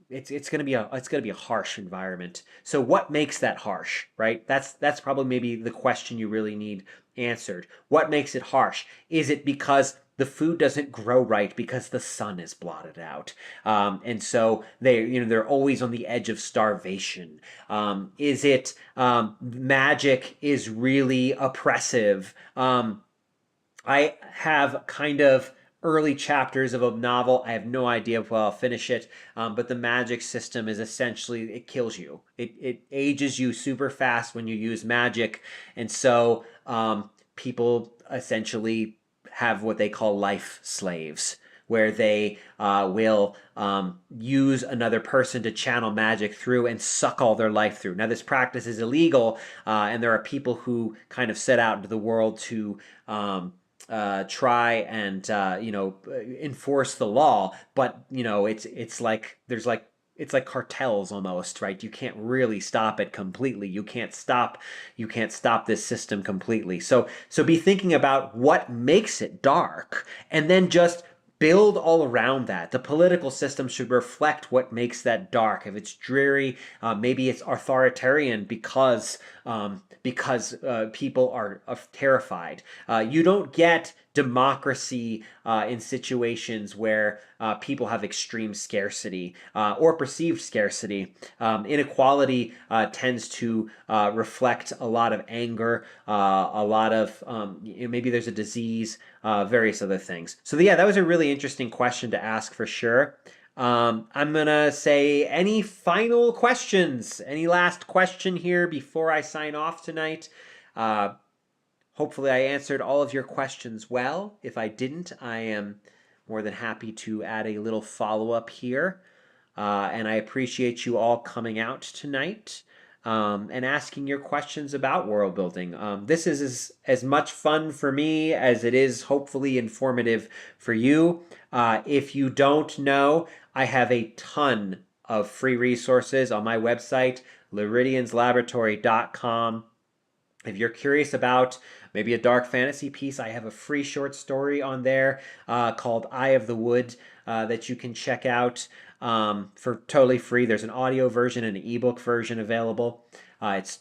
it's going to be a harsh environment. So what makes that harsh, right? That's probably maybe the question you really need answered. What makes it harsh? Is it because the food doesn't grow right because the sun is blotted out, and so they're always on the edge of starvation? Is it magic is really oppressive? I have kind of early chapters of a novel. I have no idea if I'll finish it, but the magic system is essentially, it kills you. It ages you super fast when you use magic, and so people essentially have what they call life slaves, where they will use another person to channel magic through and suck all their life through. Now, this practice is illegal, and there are people who kind of set out into the world to try and enforce the law, but it's like it's like cartels almost, right? You can't really stop it completely. You can't stop this system completely. So be thinking about what makes it dark, and then just build all around that. The political system should reflect what makes that dark. If it's dreary, maybe it's authoritarian because people are terrified. You don't get democracy in situations where people have extreme scarcity or perceived scarcity. Inequality tends to reflect a lot of anger, a lot of maybe there's a disease, various other things. So yeah, that was a really interesting question to ask for sure. I'm gonna say, any final questions? Any last question here before I sign off tonight? Hopefully I answered all of your questions well. If I didn't, I am more than happy to add a little follow-up here. And I appreciate you all coming out tonight and asking your questions about world building. This is as much fun for me as it is hopefully informative for you. If you don't know, I have a ton of free resources on my website, liridianslaboratory.com. If you're curious about maybe a dark fantasy piece, I have a free short story on there called Eye of the Wood that you can check out for totally free. There's an audio version and an ebook version available. It's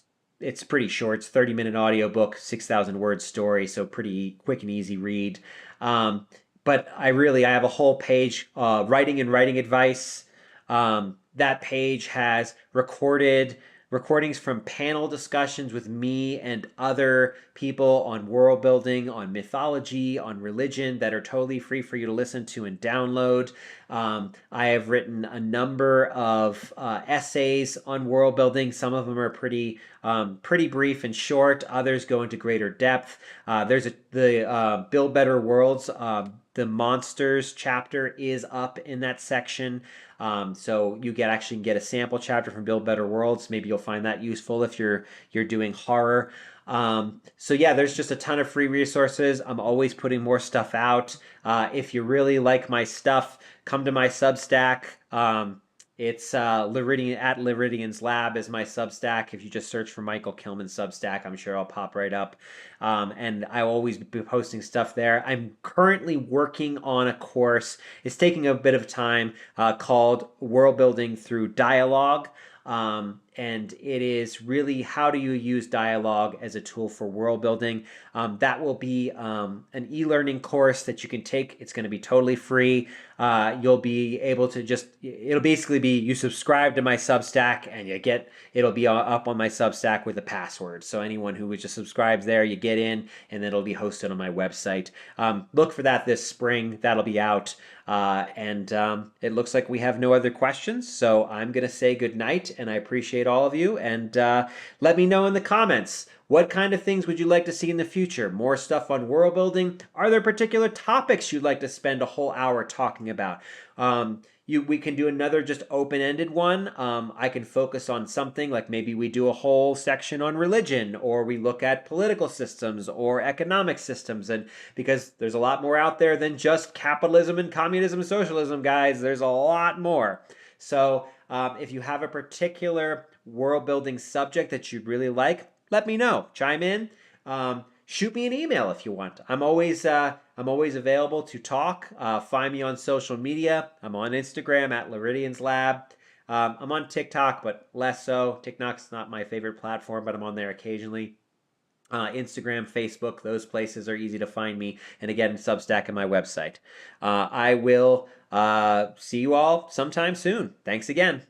pretty short. It's a 30-minute audiobook, 6,000 word story, so pretty quick and easy read. But I have a whole page, writing and writing advice. That page has recordings from panel discussions with me and other people on world building, on mythology, on religion, that are totally free for you to listen to and download. I have written a number of essays on world building. Some of them are pretty brief and short. Others go into greater depth. There's the Build Better Worlds. The monsters chapter is up in that section. So you can get a sample chapter from Build Better Worlds. Maybe you'll find that useful if you're doing horror. So yeah, there's just a ton of free resources. I'm always putting more stuff out. If you really like my stuff, come to my Substack. It's Liridian at Liridian's Lab is my Substack. If you just search for Michael Kilman Substack, I'm sure I'll pop right up. And I'll always be posting stuff there. I'm currently working on a course. It's taking a bit of time called World Building Through Dialogue. And it is really how do you use dialogue as a tool for world building. That will be an e-learning course that you can take. It's going to be totally free. You'll be able to it'll basically be you subscribe to my Substack and it'll be up on my Substack with a password. So anyone who just subscribes there, you get in and then it'll be hosted on my website. Look for that this spring. That'll be out. And it looks like we have no other questions. So I'm going to say good night and I appreciate all of you. And let me know in the comments. What kind of things would you like to see in the future? More stuff on world building? Are there particular topics you'd like to spend a whole hour talking about? We can do another just open-ended one. I can focus on something like maybe we do a whole section on religion, or we look at political systems or economic systems, and because there's a lot more out there than just capitalism and communism and socialism, guys. There's a lot more. So if you have a particular world building subject that you'd really like, let me know. Chime in. Shoot me an email if you want. I'm always available to talk. Find me on social media. I'm on Instagram at Liridian's Lab. I'm on TikTok, but less so. TikTok's not my favorite platform, but I'm on there occasionally. Instagram, Facebook, those places are easy to find me. And again, Substack and my website. I will see you all sometime soon. Thanks again.